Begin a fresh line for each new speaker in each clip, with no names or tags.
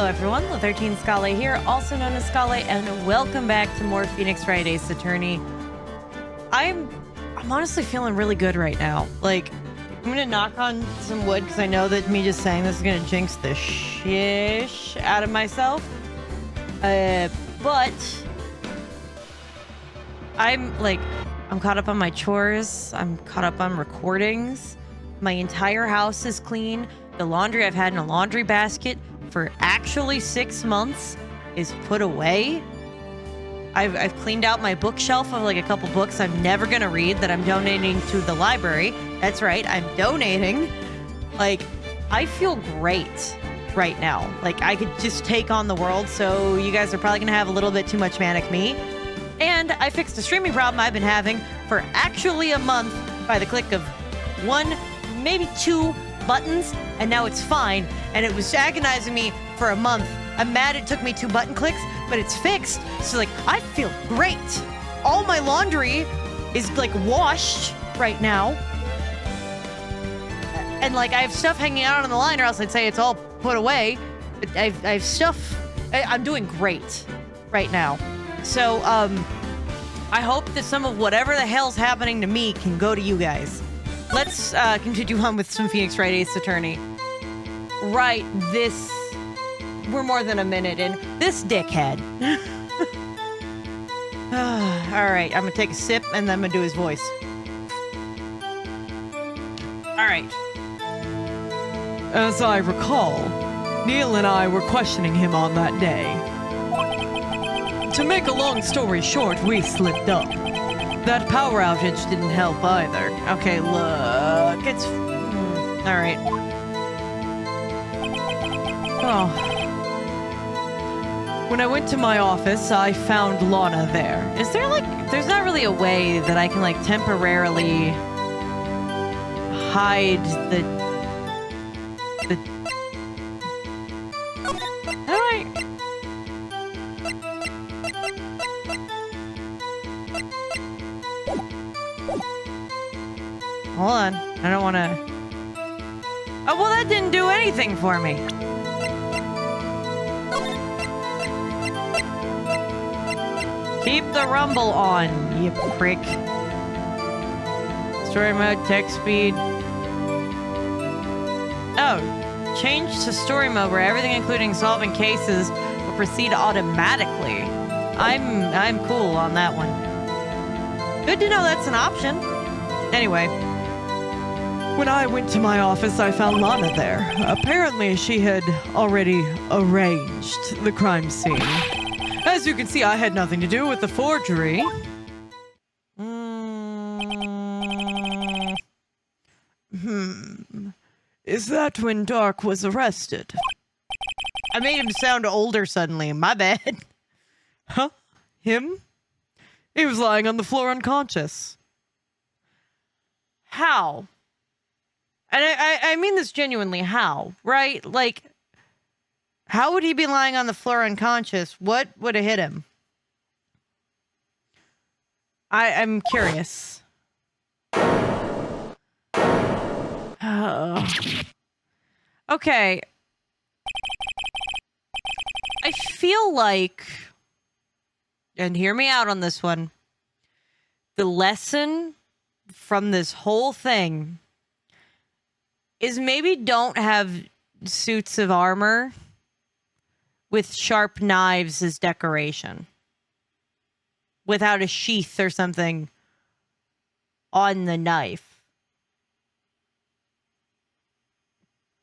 Hello everyone, the 13 Scale here, also known as Scale, and welcome back to more Phoenix Wright Ace Attorney. I'm honestly feeling really good right now. Like, I'm gonna knock on some wood because I know that me just saying this is gonna jinx the shish out of myself. But I'm caught up on my chores. I'm caught up on recordings. My entire house is clean. The laundry I've had in a laundry basket for actually 6 months is put away. I've cleaned out my bookshelf of like a couple books I'm never gonna read that I'm donating to the library. That's right, I'm donating. Like, I feel great right now. Like, I could just take on the world, so you guys are probably gonna have a little bit too much manic me. And I fixed a streaming problem I've been having for actually a month by the click of 1, maybe 2 buttons, and now it's fine. And it was agonizing me for a month. I'm mad it took me 2 button clicks, but it's fixed. So like, I feel great. All my laundry is like washed right now. And like, I have stuff hanging out on the line, or else I'd say it's all put away. But I have stuff. I'm doing great right now. So I hope that some of whatever the hell's happening to me can go to you guys. Let's continue on with some Phoenix Wright Ace Attorney. Right, we're more than a minute in. This dickhead. Alright, I'm gonna take a sip and then I'm gonna do his voice. Alright.
As I recall, Neil and I were questioning him on that day. To make a long story short, we slipped up. That power outage didn't help either.
Okay, look, it's... Alright.
Oh. When I went to my office, I found Lana there.
Is there there's not really a way that I can like temporarily hide the how do I... Hold on, I don't want to... Oh, well, that didn't do anything for me. Keep the rumble on, you prick. Story mode, text speed. Oh, change to story mode where everything including solving cases will proceed automatically. I'm cool on that one. Good to know that's an option. Anyway.
When I went to my office, I found Lana there. Apparently, she had already arranged the crime scene. As you can see, I had nothing to do with the forgery. Is that when Dark was arrested?
I made him sound older suddenly. My bad.
Huh? Him? He was lying on the floor unconscious.
How? And I mean this genuinely. How? Right? Like, how would he be lying on the floor unconscious? What would have hit him? I'm curious. Okay. I feel like, and hear me out on this one, the lesson from this whole thing is maybe don't have suits of armor with sharp knives as decoration. Without a sheath or something on the knife.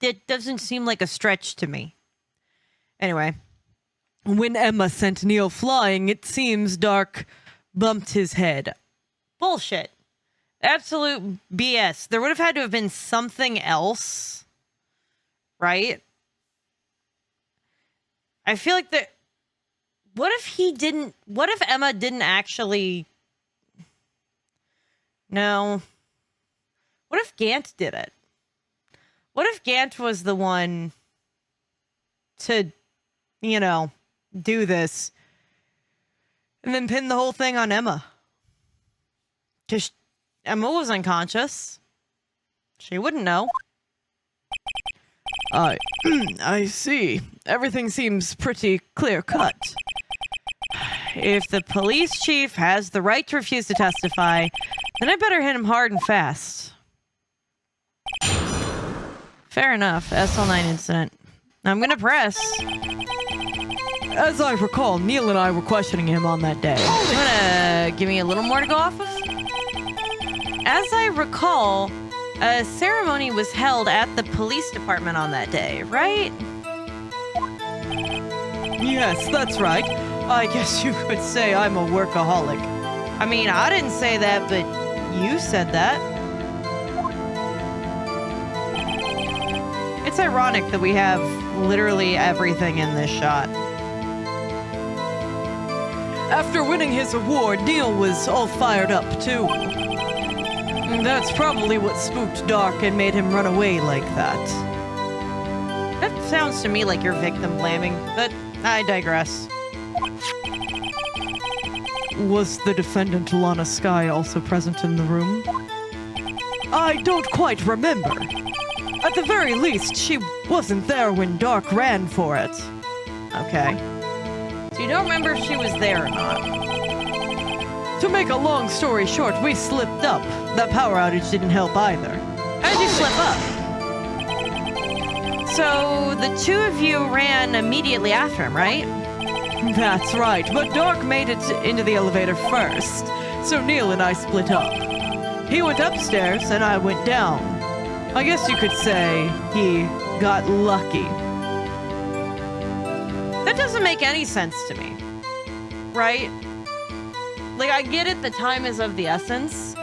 It doesn't seem like a stretch to me. Anyway.
When Emma sent Neil flying, it seems Dark bumped his head.
Bullshit. Absolute BS. There would have had to have been something else. Right? I feel like that... What if Emma didn't actually... No. What if Gant did it? What if Gant was the one to, do this and then pin the whole thing on Emma? Because Emma was unconscious. She wouldn't know.
I, I see. Everything seems pretty clear-cut.
If the police chief has the right to refuse to testify, then I better hit him hard and fast. Fair enough. SL9 incident. I'm gonna press.
As I recall, Neil and I were questioning him on that day.
You wanna give me a little more to go off of? As I recall, a ceremony was held at the police department on that day, right?
Yes, that's right. I guess you could say I'm a workaholic.
I mean, I didn't say that, but you said that. It's ironic that we have literally everything in this shot.
After winning his award, Neil was all fired up, too. That's probably what spooked Dark and made him run away like that.
That sounds to me like you're victim blaming, but I digress.
Was the defendant Lana Skye also present in the room? I don't quite remember. At the very least, she wasn't there when Dark ran for it.
Okay. So you don't remember if she was there or not?
To make a long story short, we slipped up. That power outage didn't help either.
How did you slip up? So the two of you ran immediately after him, right?
That's right, but Dark made it into the elevator first, so Neil and I split up. He went upstairs and I went down. I guess you could say he got lucky.
That doesn't make any sense to me, right? Like, I get it, the time is of the essence.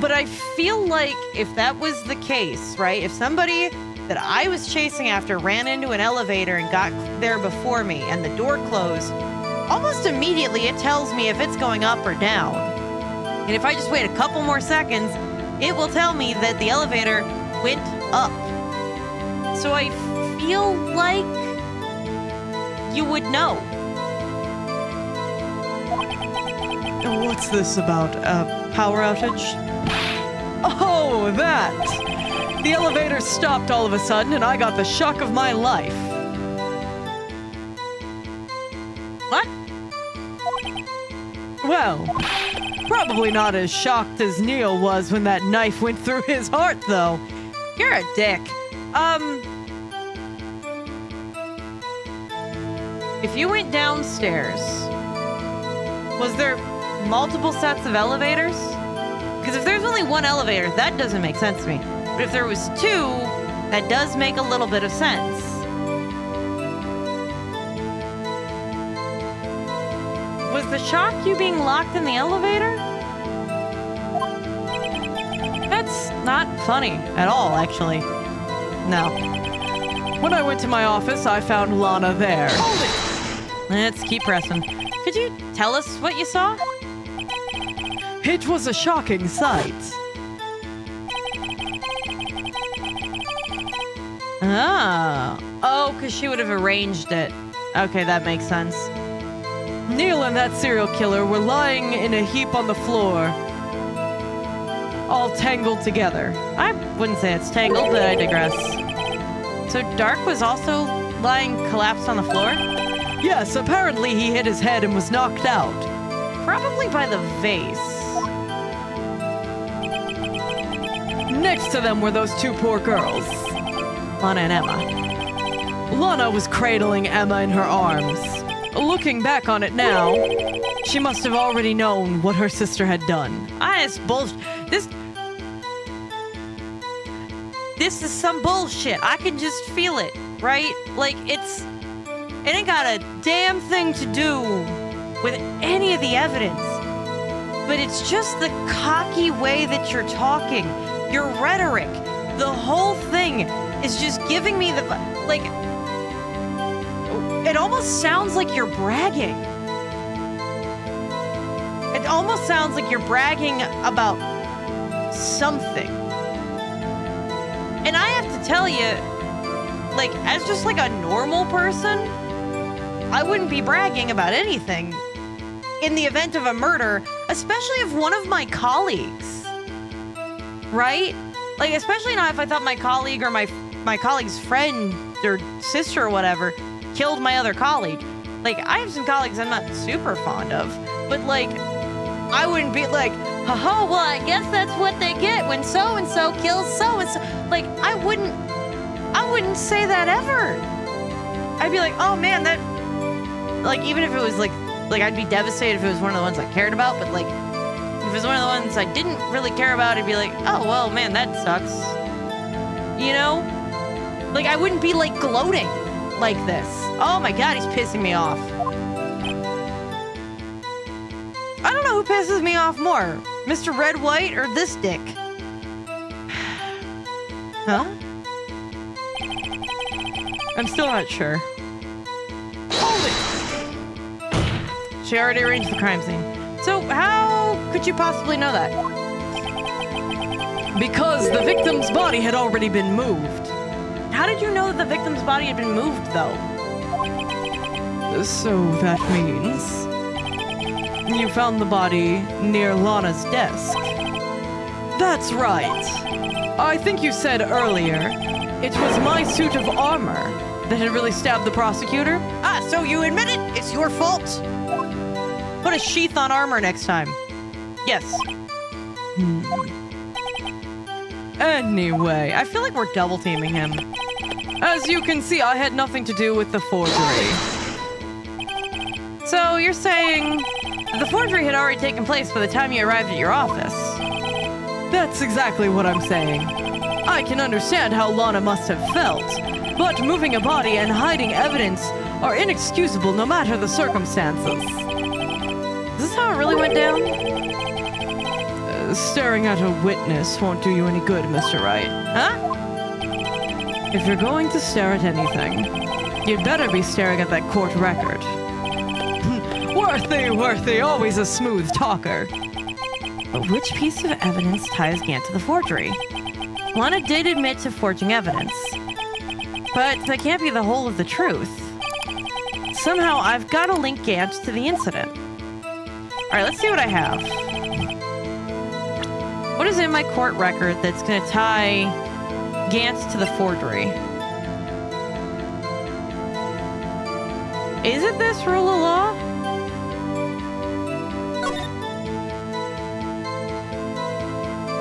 But I feel like if that was the case, right? If somebody that I was chasing after ran into an elevator and got there before me and the door closed, almost immediately it tells me if it's going up or down. And if I just wait a couple more seconds, it will tell me that the elevator went up. So I feel like you would know.
What's this about? A power outage? Oh, that! The elevator stopped all of a sudden and I got the shock of my life.
What?
Well, probably not as shocked as Neil was when that knife went through his heart, though.
You're a dick. If you went downstairs, was there multiple sets of elevators? Because if there's only one elevator, that doesn't make sense to me. But if there was two, that does make a little bit of sense. Was the shock you being locked in the elevator? That's not funny at all, actually. No.
When I went to my office, I found Lana there.
Let's keep pressing. Could you tell us what you saw?
It was a shocking sight.
Oh, because she would have arranged it. Okay, that makes sense.
Neil and that serial killer were lying in a heap on the floor, all tangled together.
I wouldn't say it's tangled, but I digress. So Dark was also lying collapsed on the floor?
Yes, apparently he hit his head and was knocked out.
Probably by the vase.
Next to them were those two poor girls,
Lana and Emma.
Lana was cradling Emma in her arms. Looking back on it now, she must have already known what her sister had done.
It's bullshit. This is some bullshit. I can just feel it, right? Like, it ain't got a damn thing to do with any of the evidence. But it's just the cocky way that you're talking. Your rhetoric. The whole thing is just giving me the... Like... It almost sounds like you're bragging. It almost sounds like you're bragging about something. And I have to tell you, like, as just like a normal person, I wouldn't be bragging about anything in the event of a murder, especially of one of my colleagues. Right? Like, especially not if I thought my colleague or my colleague's friend or sister or whatever killed my other colleague. Like, I have some colleagues I'm not super fond of, but like, I wouldn't be like, haha, well, I guess that's what they get when so-and-so kills so-and-so. Like, I wouldn't say that ever. I'd be like, oh man, that, like, even if it was like I'd be devastated if it was one of the ones I cared about, but like, if it was one of the ones I didn't really care about, I'd be like, oh, well, man, that sucks. You know? Like, I wouldn't be like gloating like this. Oh my god, he's pissing me off. I don't know who pisses me off more, Mr. Red White or this dick. Huh? I'm still not sure. Hold it! She already arranged the crime scene. So how could you possibly know that?
Because the victim's body had already been moved.
How did you know that the victim's body had been moved, though?
So that means you found the body near Lana's desk. That's right. I think you said earlier it was my suit of armor that had really stabbed the prosecutor.
Ah, so you admit it? It's your fault? Put a sheath on armor next time. Yes.
Anyway,
I feel like we're double teaming him.
as you can see, I had nothing to do with the forgery.
So you're saying the forgery had already taken place by the time you arrived at your office?
That's exactly what I'm saying. I can understand how Lana must have felt, but moving a body and hiding evidence are inexcusable no matter the circumstances.
Is this how it really went down?
Staring at a witness won't do you any good, Mr. Wright.
Huh?
If you're going to stare at anything, you'd better be staring at that court record. Worthy, always a smooth talker.
But which piece of evidence ties Gant to the forgery? Lana did admit to forging evidence, but that can't be the whole of the truth. Somehow, I've got to link Gant to the incident. Alright, let's see what I have. What is in my court record that's going to tie Gant to the forgery? Is it this rule of law?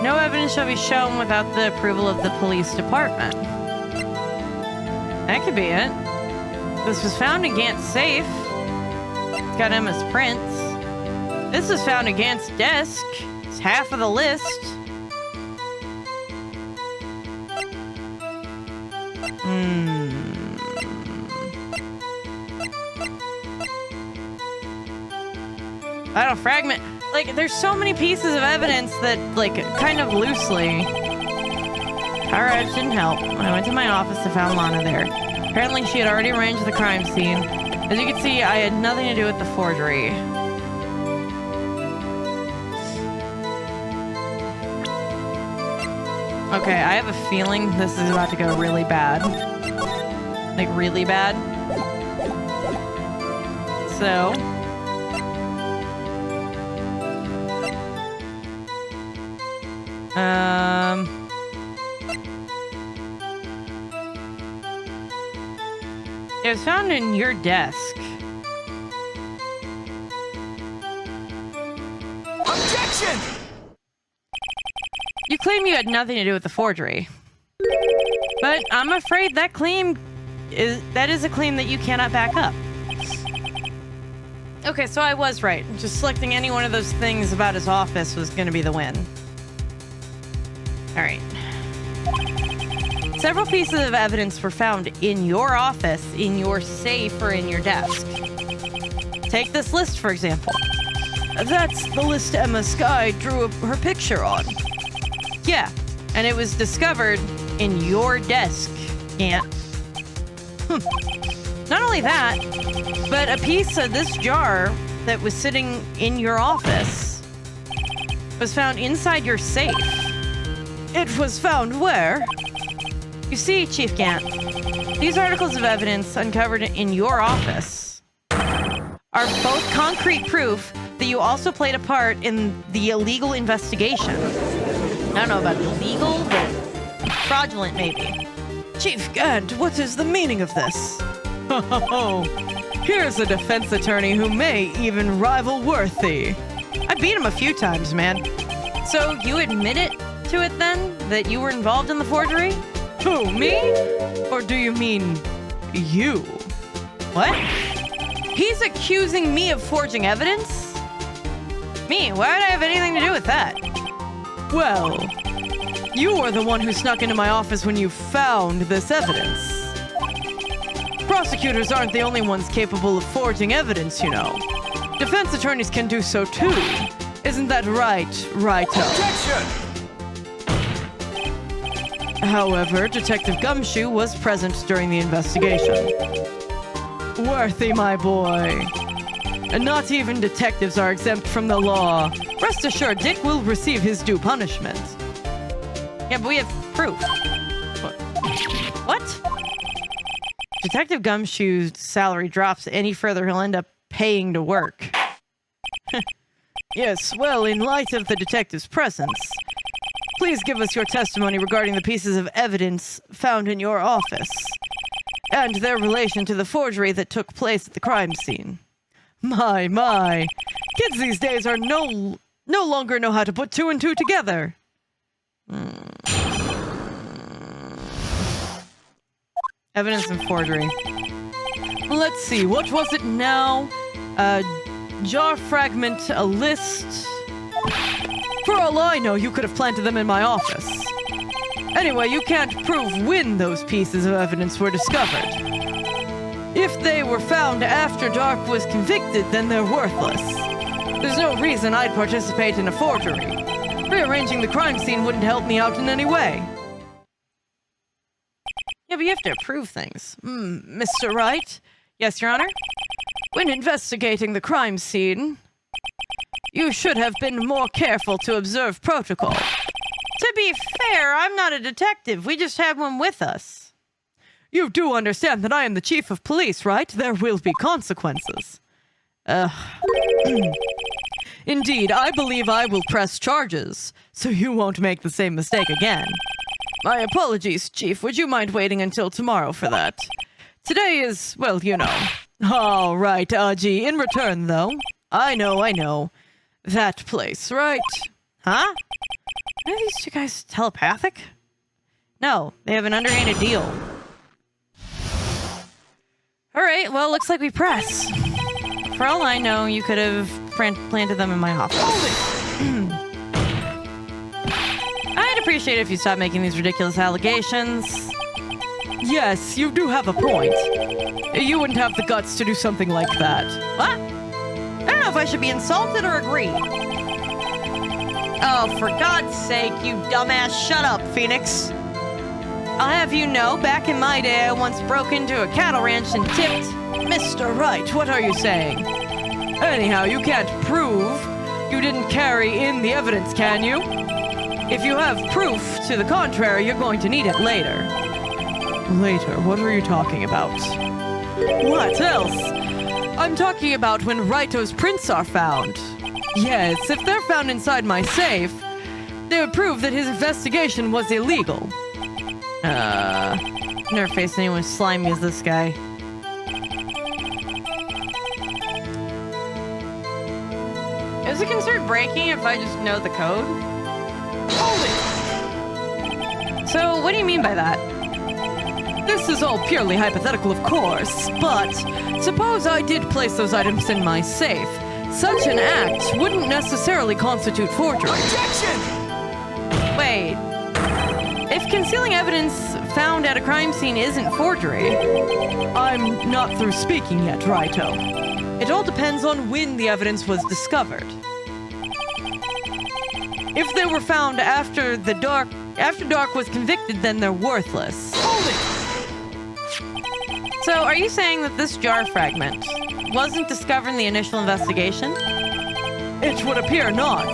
No evidence shall be shown without the approval of the police department. That could be it. This was found in Gant's safe. It's got Emma's prints. This was found in Gant's desk. It's half of the list. Vital fragment. Like, there's so many pieces of evidence that, like, kind of loosely. Power outage didn't help. When I went to my office, I found Lana there. Apparently, she had already arranged the crime scene. As you can see, I had nothing to do with the forgery. Okay, I have a feeling this is about to go really bad. Like, really bad. So... it was found in your desk.
Objection!
You claim you had nothing to do with the forgery. But I'm afraid that is a claim that you cannot back up. Okay, so I was right. Just selecting any one of those things about his office was going to be the win. All right. Several pieces of evidence were found in your office, in your safe, or in your desk. Take this list, for example.
That's the list Emma Skye drew her picture on.
Yeah, and it was discovered in your desk, Gant. Not only that, but a piece of this jar that was sitting in your office was found inside your safe.
It was found where?
You see, Chief Gant, these articles of evidence uncovered in your office are both concrete proof that you also played a part in the illegal investigation. I don't know about illegal, but fraudulent, maybe.
Chief Gant, what is the meaning of this? Oh, here's a defense attorney who may even rival Worthy.
I beat him a few times, man. So you admit it to it then? That you were involved in the forgery?
Who, me? Or do you mean you?
What? He's accusing me of forging evidence? Me? Why would I have anything to do with that?
Well, you were the one who snuck into my office when you found this evidence. Prosecutors aren't the only ones capable of forging evidence, you know. Defense attorneys can do so too. Isn't that right, Righto?
Objection!
However, Detective Gumshoe was present during the investigation. Worthy, my boy. And not even detectives are exempt from the law. Rest assured, Dick will receive his due punishment.
Yeah, but we have proof. What? Detective Gumshoe's salary drops any further, he'll end up paying to work.
Yes, well, in light of the detective's presence, please give us your testimony regarding the pieces of evidence found in your office and their relation to the forgery that took place at the crime scene. My. Kids these days are no longer know how to put two and two together.
Evidence and forgery.
Let's see, what was it now? A jar fragment, a list. For all I know, you could have planted them in my office. Anyway, you can't prove when those pieces of evidence were discovered. If they were found after Dark was convicted, then they're worthless. There's no reason I'd participate in a forgery. Rearranging the crime scene wouldn't help me out in any way.
Yeah, but you have to prove things.
Mr. Wright?
Yes, Your Honor?
When investigating the crime scene, you should have been more careful to observe protocol.
To be fair, I'm not a detective. We just had one with us.
You do understand that I am the chief of police, right? There will be consequences. Indeed, I believe I will press charges, so you won't make the same mistake again. My apologies, Chief. Would you mind waiting until tomorrow for that? Today is, well, you know. All right, Aji. In return, though, I know. That place, right?
Huh? Are these two guys telepathic? No, they have an underhanded deal. All right, well, looks like we press. For all I know, you could have planted them in my office. I'd appreciate it if you stopped making these ridiculous allegations.
Yes, you do have a point. You wouldn't have the guts to do something like that.
What? I don't know if I should be insulted or agree. Oh, for God's sake, you dumbass, shut up, Phoenix. I'll have you know, back in my day, I once broke into a cattle ranch and tipped...
Mr. Wright, what are you saying? Anyhow, you can't prove you didn't carry in the evidence, can you? If you have proof to the contrary, you're going to need it later. Later? What are you talking about? What else? I'm talking about when Raito's prints are found. Yes, if they're found inside my safe, they would prove that his investigation was illegal.
Never faced anyone as slimy as this guy. Is it considered breaking if I just know the code?
Hold it!
So, what do you mean by that?
This is all purely hypothetical, of course, but suppose I did place those items in my safe. Such an act wouldn't necessarily constitute forgery.
Objection!
Wait. If concealing evidence found at a crime scene isn't forgery...
I'm not through speaking yet, Righto. It all depends on when the evidence was discovered. If they were found after Dark was convicted, then they're worthless.
Hold it!
So, are you saying that this jar fragment wasn't discovered in the initial investigation?
It would appear not.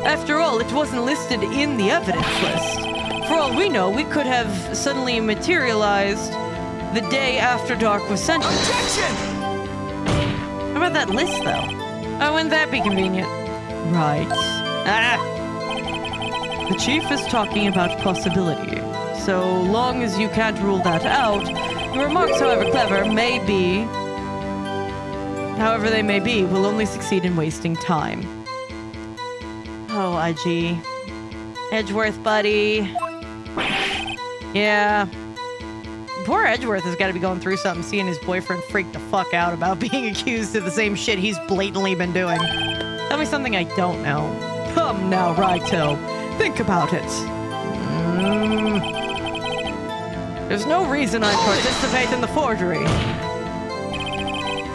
After all, it wasn't listed in the evidence list. For all we know, we could have suddenly materialized the day after Dark was sentenced.
Objection!
How about that list, though? Oh, wouldn't that be convenient?
Right.
Ah!
The chief is talking about possibilities. so long as you can't rule that out, your remarks, however clever, however they may be, will only succeed in wasting time. Oh, IG. Edgeworth, buddy. Yeah. Poor Edgeworth has got to be going through something, seeing his boyfriend freak the fuck out about being accused of the same shit he's blatantly been doing. Tell me something I don't know. Come now, Righto. Think about it. There's no reason I'd participate in the forgery.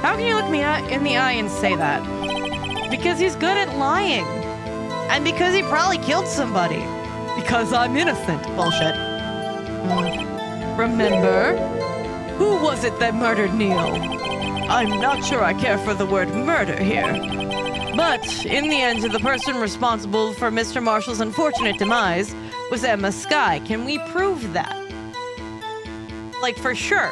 How can you look me in the eye and say that? Because he's good at lying. And because he probably killed somebody. Because I'm innocent. Bullshit. Remember? Who was it that murdered Neil? I'm not sure I care for the word murder here. But, in the end, the person responsible for Mr. Marshall's unfortunate demise was Emma Skye. Can we prove that? Like, for sure.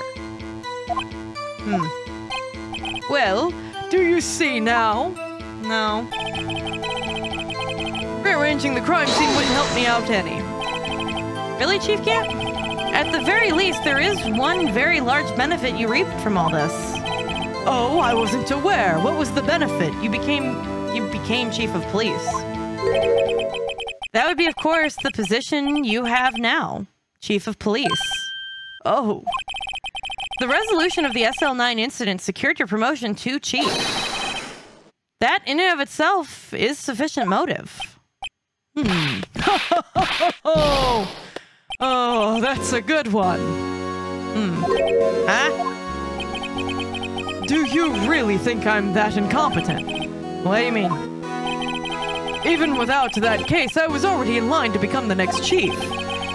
Well, do you see now? No. Rearranging the crime scene wouldn't help me out any. Really, Chief Camp? At the very least, there is one very large benefit you reaped from all this. Oh, I wasn't aware. What was the benefit? You became Chief of Police. That would be, of course, the position you have now. Chief of Police. Oh. The resolution of the SL9 incident secured your promotion to Chief. That, in and of itself, is sufficient motive. Oh, that's a good one. Huh? Do you really think I'm that incompetent? What do you mean? Even without that case, I was already in line to become the next chief.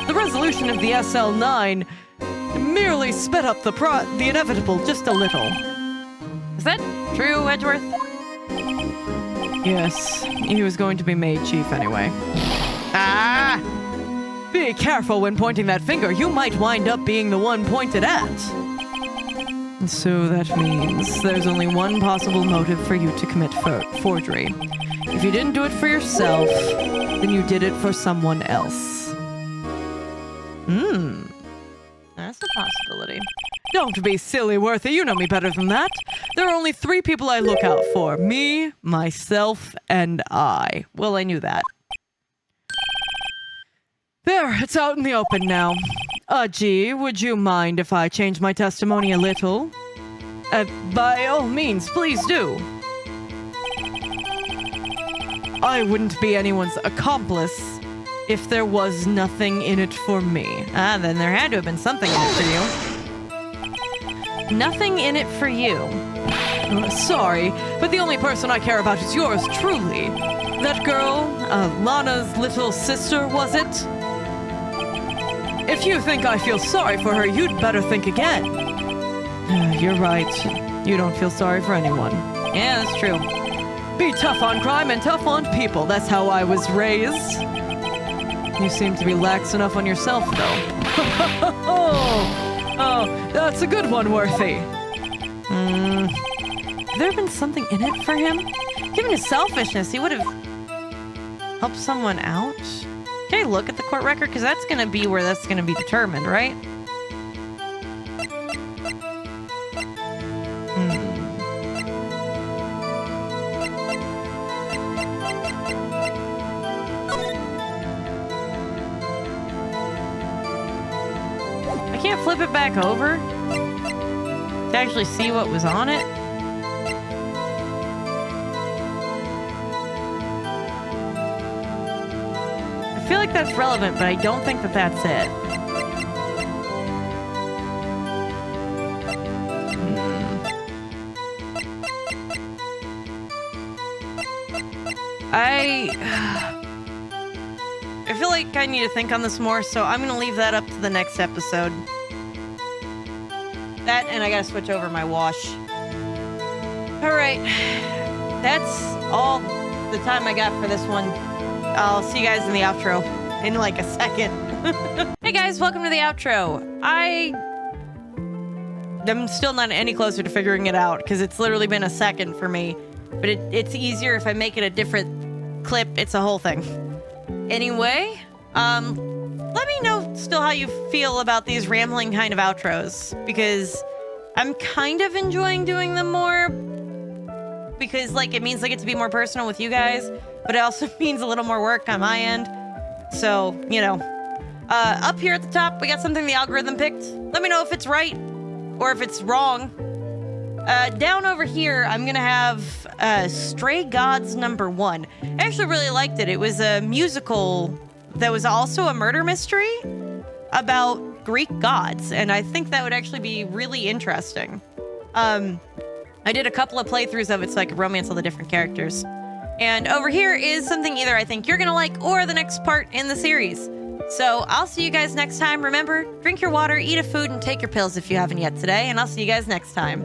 The resolution of the SL9 merely sped up the inevitable just a little. Is that true, Edgeworth? Yes, he was going to be made chief anyway. Ah! Be careful when pointing that finger. You might wind up being the one pointed at. So that means there's only one possible motive for you to commit forgery. If you didn't do it for yourself, then you did it for someone else. That's a possibility. Don't be silly, Worthy. You know me better than that. There are only 3 people I look out for. Me, myself, and I. Well, I knew that. There, it's out in the open now. Gee, would you mind if I change my testimony a little? By all means, please do. I wouldn't be anyone's accomplice if there was nothing in it for me. Ah, then there had to have been something in it for you. Nothing in it for you. Sorry, but the only person I care about is yours truly. That girl, Lana's little sister, was it? If you think I feel sorry for her, you'd better think again. You're right. You don't feel sorry for anyone. Yeah, that's true. Be tough on crime and tough on people. That's how I was raised. You seem to be lax enough on yourself, though. Oh, that's a good one, Worthy. Have there been something in it for him? Given his selfishness, he would have helped someone out. Okay, look at the court record, because that's going to be where that's going to be determined, right? I can't flip it back over to actually see what was on it. I feel like that's relevant, but I don't think that that's it. I feel like I need to think on this more, so I'm going to leave that up to the next episode. That, and I got to switch over my wash. Alright. That's all the time I got for this one. I'll see you guys in the outro in like a second. Hey guys, welcome to the outro. I'm still not any closer to figuring it out because it's literally been a second for me. But it's easier if I make it a different clip. It's a whole thing. Anyway, let me know
still how you feel about these rambling kind of outros, because I'm kind of enjoying doing them more, because like it means I get to be more personal with you guys, but it also means a little more work on my end. So, you know, up here at the top, we got something the algorithm picked. Let me know if it's right or if it's wrong. Down over here, I'm gonna have Stray Gods #1. I actually really liked it. It was a musical that was also a murder mystery about Greek gods, and I think that would actually be really interesting. I did a couple of playthroughs of it so I could romance all the different characters. And over here is something either I think you're gonna like or the next part in the series. So I'll see you guys next time. Remember, drink your water, eat a food, and take your pills if you haven't yet today, and I'll see you guys next time.